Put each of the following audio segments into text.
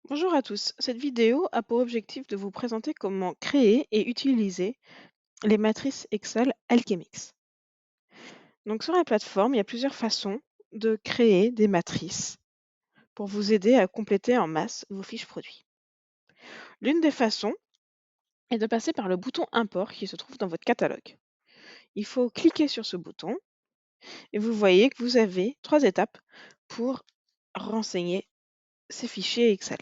Bonjour à tous, cette vidéo a pour objectif de vous présenter comment créer et utiliser les matrices Excel Alchemix. Donc sur la plateforme, il y a plusieurs façons de créer des matrices pour vous aider à compléter en masse vos fiches produits. L'une des façons est de passer par le bouton Import qui se trouve dans votre catalogue. Il faut cliquer sur ce bouton et vous voyez que vous avez 3 étapes pour renseigner ces fichiers Excel.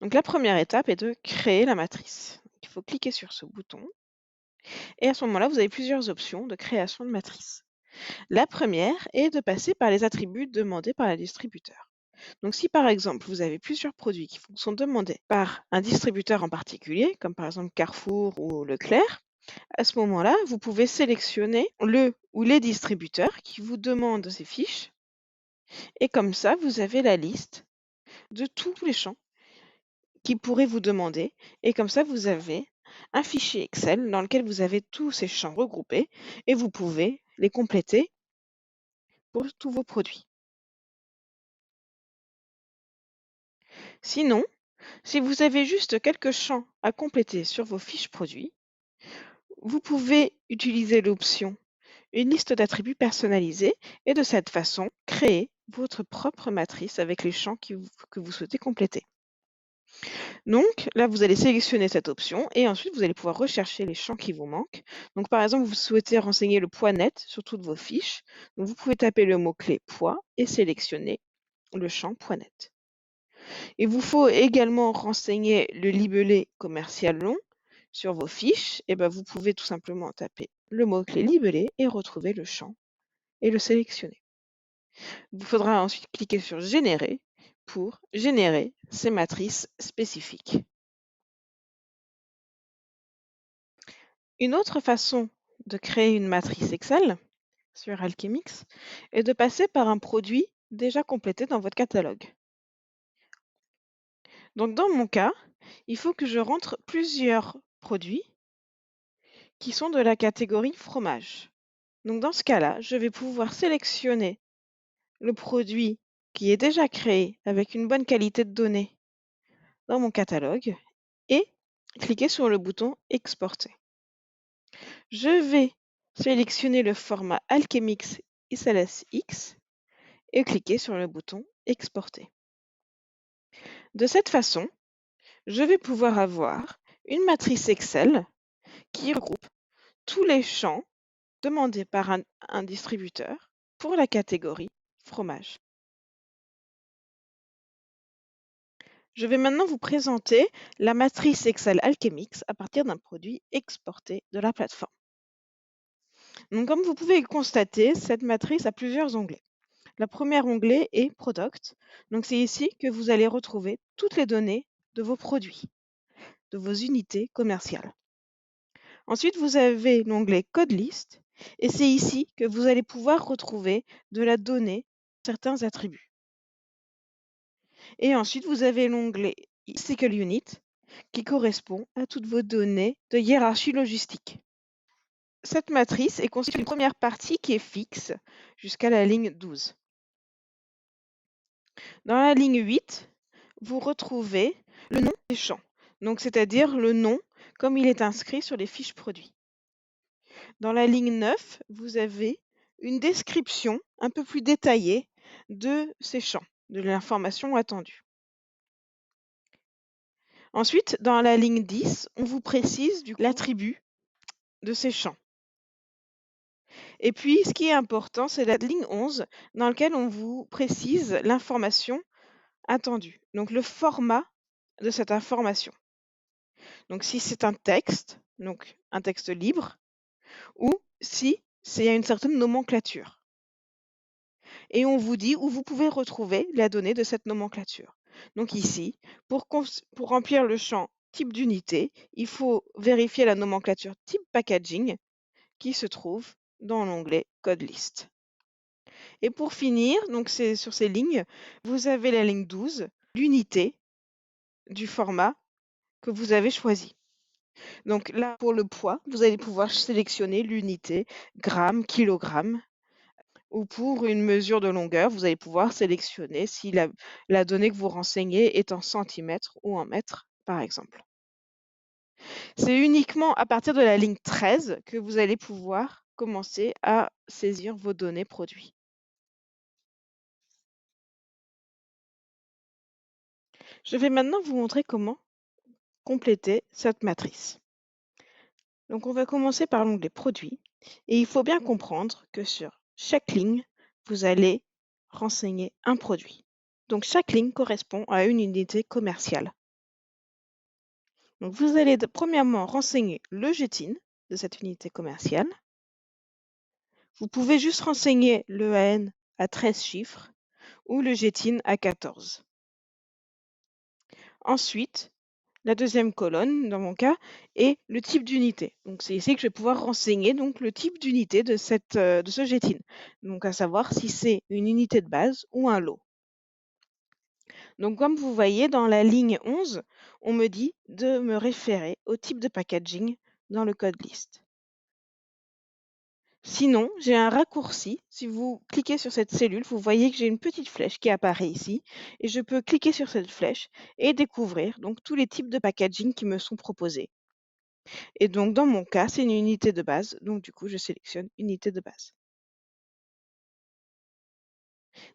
Donc la première étape est de créer la matrice. Il faut cliquer sur ce bouton. Et à ce moment-là, vous avez plusieurs options de création de matrice. La première est de passer par les attributs demandés par le distributeur. Donc si par exemple vous avez plusieurs produits qui vous sont demandés par un distributeur en particulier, comme par exemple Carrefour ou Leclerc, à ce moment-là, vous pouvez sélectionner le ou les distributeurs qui vous demandent ces fiches. Et comme ça, vous avez la liste de tous les champs qui pourraient vous demander. Et comme ça, vous avez un fichier Excel dans lequel vous avez tous ces champs regroupés et vous pouvez les compléter pour tous vos produits. Sinon, si vous avez juste quelques champs à compléter sur vos fiches produits, vous pouvez utiliser l'option Une liste d'attributs personnalisés et de cette façon, créer votre propre matrice avec les champs que vous souhaitez compléter. Donc là, vous allez sélectionner cette option et ensuite vous allez pouvoir rechercher les champs qui vous manquent. Donc par exemple, vous souhaitez renseigner le poids net sur toutes vos fiches. Donc vous pouvez taper le mot-clé poids et sélectionner le champ poids net. Il vous faut également renseigner le libellé commercial long sur vos fiches. Et ben, vous pouvez tout simplement taper le mot-clé libellé et retrouver le champ et le sélectionner. Il vous faudra ensuite cliquer sur Générer pour générer ces matrices spécifiques. Une autre façon de créer une matrice Excel sur Alchemix est de passer par un produit déjà complété dans votre catalogue. Donc dans mon cas, il faut que je rentre plusieurs produits qui sont de la catégorie fromage. Donc dans ce cas-là, je vais pouvoir sélectionner le produit qui est déjà créé avec une bonne qualité de données dans mon catalogue et cliquer sur le bouton Exporter. Je vais sélectionner le format Alchemix XLSX et cliquer sur le bouton Exporter. De cette façon, je vais pouvoir avoir une matrice Excel qui regroupe tous les champs demandés par un distributeur pour la catégorie fromage. Je vais maintenant vous présenter la matrice Excel Alchemix à partir d'un produit exporté de la plateforme. Donc, comme vous pouvez le constater, cette matrice a plusieurs onglets. Le premier onglet est Product. Donc, c'est ici que vous allez retrouver toutes les données de vos produits, de vos unités commerciales. Ensuite, vous avez l'onglet Code List et c'est ici que vous allez pouvoir retrouver de la donnée, certains attributs. Et ensuite, vous avez l'onglet Cycle Unit qui correspond à toutes vos données de hiérarchie logistique. Cette matrice est constituée d'une première partie qui est fixe jusqu'à la ligne 12. Dans la ligne 8, vous retrouvez le nom des champs, donc c'est-à-dire le nom comme il est inscrit sur les fiches produits. Dans la ligne 9, vous avez une description un peu plus détaillée de ces champs, de l'information attendue. Ensuite, dans la ligne 10, on vous précise l'attribut de ces champs. Et puis, ce qui est important, c'est la ligne 11, dans laquelle on vous précise l'information attendue, donc le format de cette information. Donc, si c'est un texte, donc un texte libre, ou si c'est une certaine nomenclature. Et on vous dit où vous pouvez retrouver la donnée de cette nomenclature. Donc ici, pour remplir le champ type d'unité, il faut vérifier la nomenclature type packaging qui se trouve dans l'onglet Code List. Et pour finir, donc c'est sur ces lignes, vous avez la ligne 12, l'unité du format que vous avez choisi. Donc là, pour le poids, vous allez pouvoir sélectionner l'unité gramme, kilogramme. ou pour une mesure de longueur, vous allez pouvoir sélectionner si la donnée que vous renseignez est en centimètres ou en mètres, par exemple. C'est uniquement à partir de la ligne 13 que vous allez pouvoir commencer à saisir vos données produits. Je vais maintenant vous montrer comment compléter cette matrice. Donc on va commencer par l'onglet Produits et il faut bien comprendre que sur chaque ligne, vous allez renseigner un produit. Donc chaque ligne correspond à une unité commerciale. Donc vous allez premièrement renseigner le GTIN de cette unité commerciale. Vous pouvez juste renseigner le AN à 13 chiffres ou le GTIN à 14. Ensuite, la deuxième colonne, dans mon cas, est le type d'unité. Donc c'est ici que je vais pouvoir renseigner donc, le type d'unité de ce GTIN. Donc à savoir si c'est une unité de base ou un lot. Donc comme vous voyez, dans la ligne 11, on me dit de me référer au type de packaging dans le code list. Sinon, j'ai un raccourci. Si vous cliquez sur cette cellule, vous voyez que j'ai une petite flèche qui apparaît ici et je peux cliquer sur cette flèche et découvrir donc tous les types de packaging qui me sont proposés. Et donc dans mon cas, c'est une unité de base, donc du coup, je sélectionne unité de base.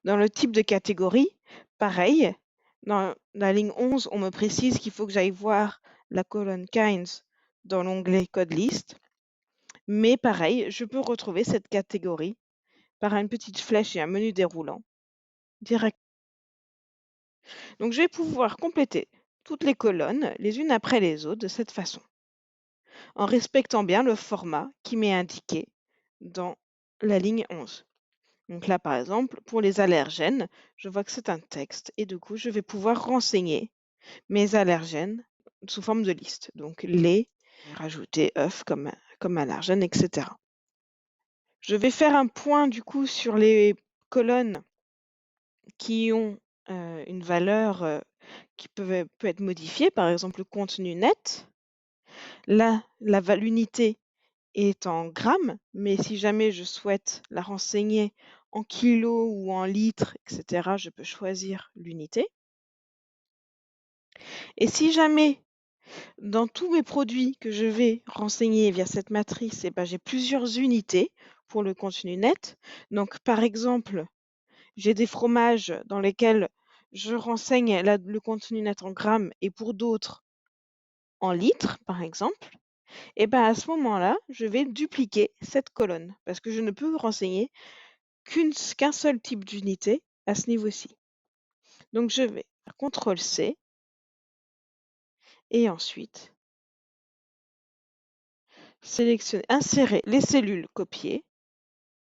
Dans le type de catégorie, pareil, dans la ligne 11, on me précise qu'il faut que j'aille voir la colonne Kinds dans l'onglet Code List. Mais pareil, je peux retrouver cette catégorie par une petite flèche et un menu déroulant direct. Donc je vais pouvoir compléter toutes les colonnes les unes après les autres de cette façon, en respectant bien le format qui m'est indiqué dans la ligne 11. Donc là, par exemple, pour les allergènes, je vois que c'est un texte et du coup, je vais pouvoir renseigner mes allergènes sous forme de liste. Donc lait, rajouter œufs comme allergène, etc. Je vais faire un point du coup sur les colonnes qui ont une valeur qui peut être modifiée, par exemple le contenu net. Là, l'unité est en grammes, mais si jamais je souhaite la renseigner en kilos ou en litres, etc., je peux choisir l'unité. Et si jamais, dans tous mes produits que je vais renseigner via cette matrice, eh ben, j'ai plusieurs unités pour le contenu net. Donc, par exemple, j'ai des fromages dans lesquels je renseigne le contenu net en grammes et pour d'autres en litres, par exemple. Et ben à ce moment-là, je vais dupliquer cette colonne parce que je ne peux renseigner qu'un seul type d'unité à ce niveau-ci. Donc je vais faire CTRL-C et ensuite sélectionner, insérer les cellules copiées,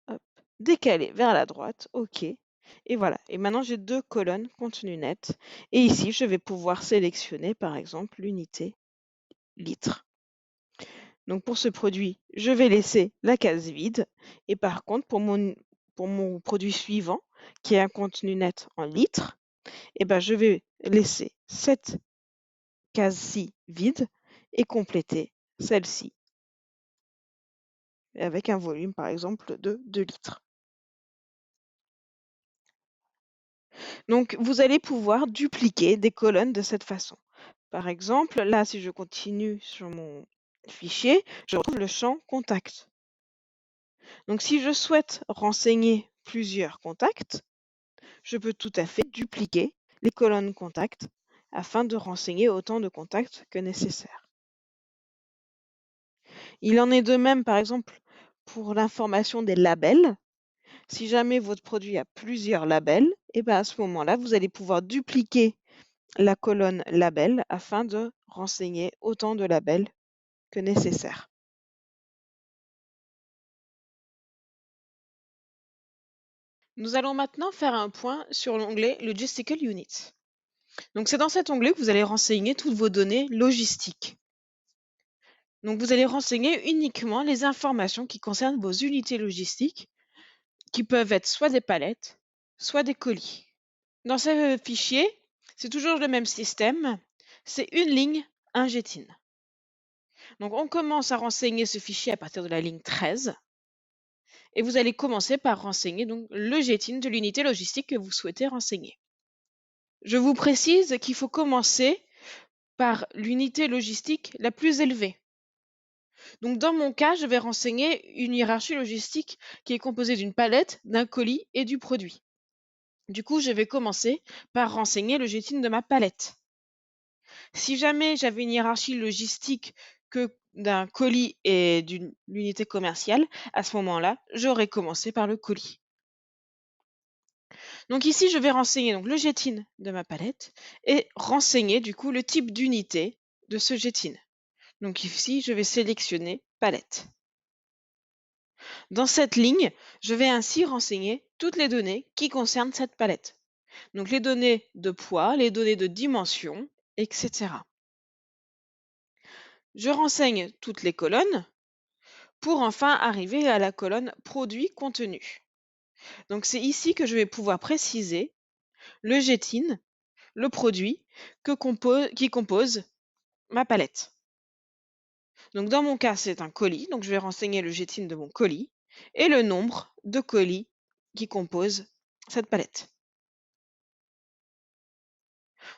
hop, décaler vers la droite, OK. Et voilà. Et maintenant, j'ai deux colonnes contenu net. Et ici, je vais pouvoir sélectionner, par exemple, l'unité litre. Donc pour ce produit, je vais laisser la case vide. Et par contre, pour mon produit suivant, qui est un contenu net en litres, eh ben, je vais laisser cette case-ci vide et compléter celle-ci avec un volume, par exemple, de 2 litres. Donc, vous allez pouvoir dupliquer des colonnes de cette façon. Par exemple, là, si je continue sur mon fichier, je retrouve le champ Contact. Donc, si je souhaite renseigner plusieurs contacts, je peux tout à fait dupliquer les colonnes Contact afin de renseigner autant de contacts que nécessaire. Il en est de même, par exemple, pour l'information des labels. Si jamais votre produit a plusieurs labels, et ben à ce moment-là, vous allez pouvoir dupliquer la colonne label afin de renseigner autant de labels que nécessaire. Nous allons maintenant faire un point sur l'onglet Logistical Units. Donc c'est dans cet onglet que vous allez renseigner toutes vos données logistiques. Donc vous allez renseigner uniquement les informations qui concernent vos unités logistiques, qui peuvent être soit des palettes, soit des colis. Dans ce fichier, c'est toujours le même système, c'est une ligne, un GTIN. Donc on commence à renseigner ce fichier à partir de la ligne 13 Et vous allez commencer par renseigner donc le GTIN de l'unité logistique que vous souhaitez renseigner. Je vous précise qu'il faut commencer par l'unité logistique la plus élevée. Donc dans mon cas, je vais renseigner une hiérarchie logistique qui est composée d'une palette, d'un colis et du produit. Du coup, je vais commencer par renseigner le GTIN de ma palette. Si jamais j'avais une hiérarchie logistique que d'un colis et d'une unité commerciale, à ce moment-là, j'aurais commencé par le colis. Donc ici, je vais renseigner donc, le GTIN de ma palette et renseigner du coup le type d'unité de ce GTIN. Donc ici, je vais sélectionner palette. Dans cette ligne, je vais ainsi renseigner toutes les données qui concernent cette palette. Donc les données de poids, les données de dimension, etc. Je renseigne toutes les colonnes pour enfin arriver à la colonne produit contenu. Donc c'est ici que je vais pouvoir préciser le GTIN, le produit qui compose ma palette. Donc dans mon cas, c'est un colis, donc je vais renseigner le GTIN de mon colis et le nombre de colis qui composent cette palette.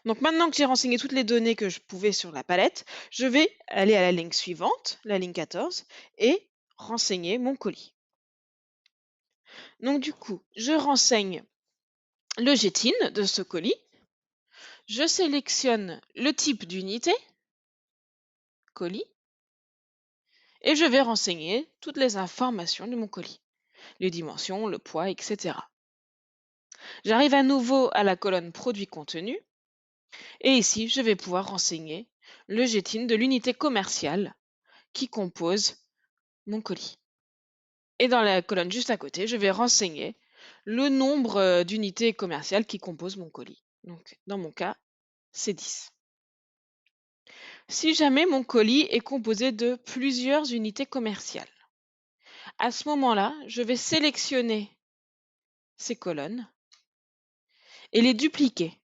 Donc maintenant que j'ai renseigné toutes les données que je pouvais sur la palette, je vais aller à la ligne suivante, la ligne 14, et renseigner mon colis. Donc du coup, je renseigne le GTIN de ce colis, je sélectionne le type d'unité, colis, et je vais renseigner toutes les informations de mon colis, les dimensions, le poids, etc. J'arrive à nouveau à la colonne produit contenu, et ici, je vais pouvoir renseigner le GTIN de l'unité commerciale qui compose mon colis. Et dans la colonne juste à côté, je vais renseigner le nombre d'unités commerciales qui composent mon colis. Donc, dans mon cas, c'est 10. Si jamais mon colis est composé de plusieurs unités commerciales, à ce moment-là, je vais sélectionner ces colonnes et les dupliquer.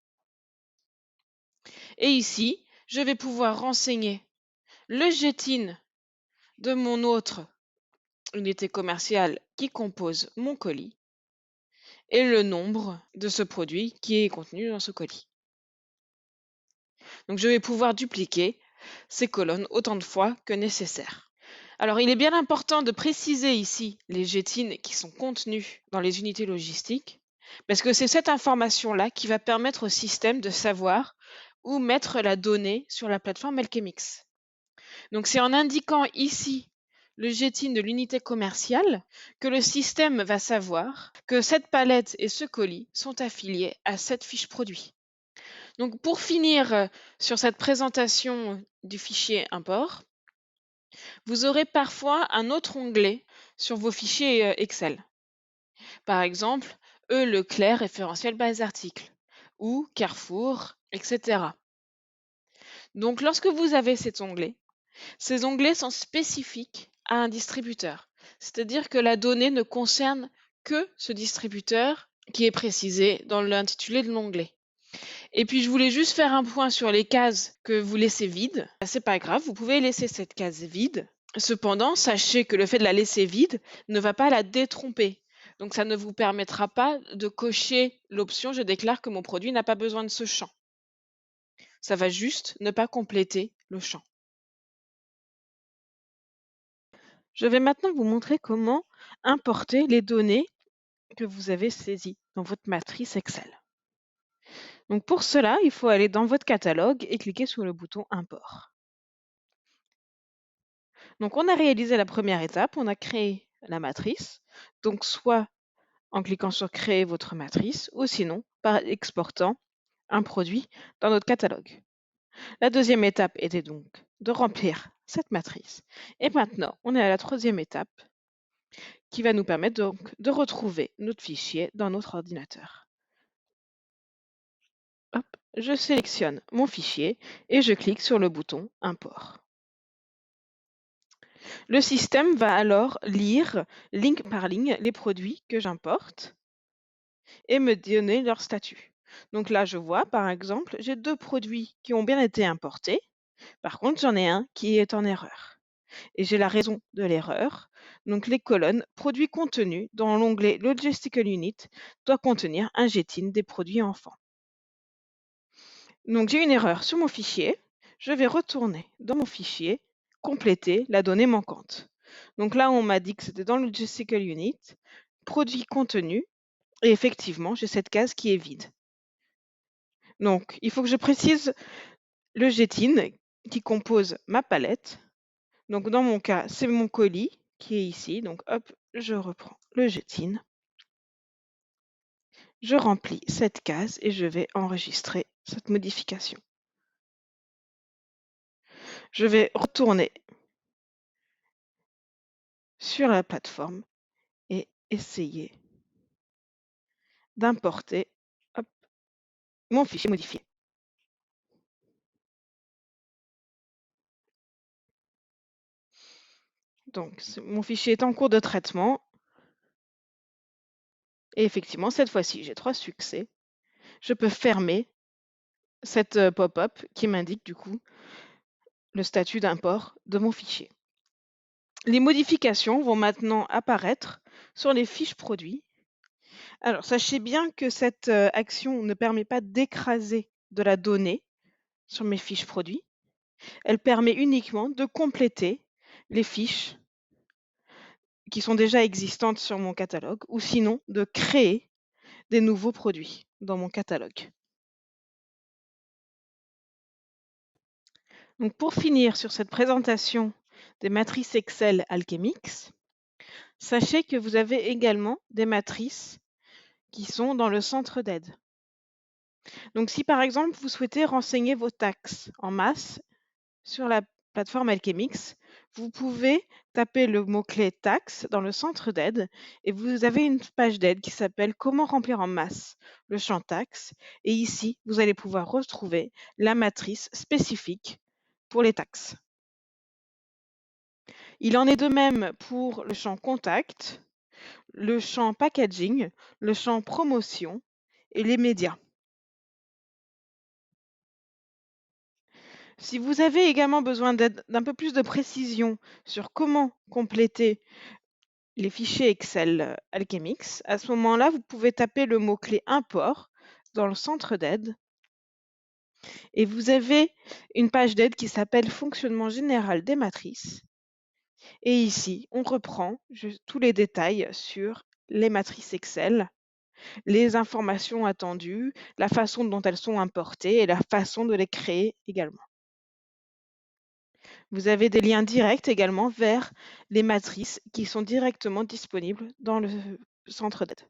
Et ici, je vais pouvoir renseigner le GTIN de mon autre unité commerciale qui compose mon colis et le nombre de ce produit qui est contenu dans ce colis. Donc je vais pouvoir dupliquer ces colonnes autant de fois que nécessaire. Alors il est bien important de préciser ici les GTIN qui sont contenus dans les unités logistiques, parce que c'est cette information-là qui va permettre au système de savoir où mettre la donnée sur la plateforme Alchemix. Donc c'est en indiquant ici le GTIN de l'unité commerciale que le système va savoir que cette palette et ce colis sont affiliés à cette fiche produit. Donc pour finir sur cette présentation du fichier import, vous aurez parfois un autre onglet sur vos fichiers Excel. Par exemple, Leclerc référentiel base article ou Carrefour, etc. Donc lorsque vous avez cet onglet, ces onglets sont spécifiques à un distributeur. C'est-à-dire que la donnée ne concerne que ce distributeur qui est précisé dans l'intitulé de l'onglet. Et puis je voulais juste faire un point sur les cases que vous laissez vides. C'est pas grave, vous pouvez laisser cette case vide. Cependant, sachez que le fait de la laisser vide ne va pas la détromper. Donc ça ne vous permettra pas de cocher l'option je déclare que mon produit n'a pas besoin de ce champ. Ça va juste ne pas compléter le champ. Je vais maintenant vous montrer comment importer les données que vous avez saisies dans votre matrice Excel. Donc pour cela, il faut aller dans votre catalogue et cliquer sur le bouton Import. Donc on a réalisé la première étape, on a créé la matrice, donc soit en cliquant sur Créer votre matrice ou sinon par exportant un produit dans notre catalogue. La deuxième étape était donc de remplir cette matrice. Et maintenant, on est à la troisième étape qui va nous permettre donc de retrouver notre fichier dans notre ordinateur. Hop, je sélectionne mon fichier et je clique sur le bouton Import. Le système va alors lire ligne par ligne les produits que j'importe et me donner leur statut. Donc là, je vois par exemple, j'ai 2 produits qui ont bien été importés. Par contre, j'en ai un qui est en erreur. Et j'ai la raison de l'erreur. Donc les colonnes produits contenus dans l'onglet Logistical Unit doit contenir un GTIN des produits enfants. Donc j'ai une erreur sur mon fichier. Je vais retourner dans mon fichier, compléter la donnée manquante. Donc là, on m'a dit que c'était dans le Logistical Unit, produit contenu, et effectivement, j'ai cette case qui est vide. Donc, il faut que je précise le GTIN qui compose ma palette. Donc dans mon cas, c'est mon colis qui est ici. Donc hop, je reprends le GTIN. Je remplis cette case et je vais enregistrer cette modification. Je vais retourner sur la plateforme et essayer d'importer mon fichier modifié. Donc mon fichier est en cours de traitement. Et effectivement, cette fois-ci, j'ai 3 succès. Je peux fermer cette pop-up qui m'indique du coup le statut d'import de mon fichier. Les modifications vont maintenant apparaître sur les fiches produits. Alors, sachez bien que cette action ne permet pas d'écraser de la donnée sur mes fiches produits. Elle permet uniquement de compléter les fiches qui sont déjà existantes sur mon catalogue ou sinon de créer des nouveaux produits dans mon catalogue. Donc pour finir sur cette présentation des matrices Excel Alchemix, sachez que vous avez également des matrices qui sont dans le centre d'aide. Donc si par exemple vous souhaitez renseigner vos taxes en masse sur la plateforme Alchemix, vous pouvez taper le mot-clé taxes dans le centre d'aide et vous avez une page d'aide qui s'appelle Comment remplir en masse le champ taxes. Et ici, vous allez pouvoir retrouver la matrice spécifique pour les taxes. Il en est de même pour le champ contact, le champ packaging, le champ promotion et les médias. Si vous avez également besoin d'un peu plus de précision sur comment compléter les fichiers Excel Alchemix, à ce moment-là, vous pouvez taper le mot-clé import dans le centre d'aide et vous avez une page d'aide qui s'appelle Fonctionnement général des matrices. Et ici, on reprend tous les détails sur les matrices Excel, les informations attendues, la façon dont elles sont importées et la façon de les créer également. Vous avez des liens directs également vers les matrices qui sont directement disponibles dans le centre d'aide.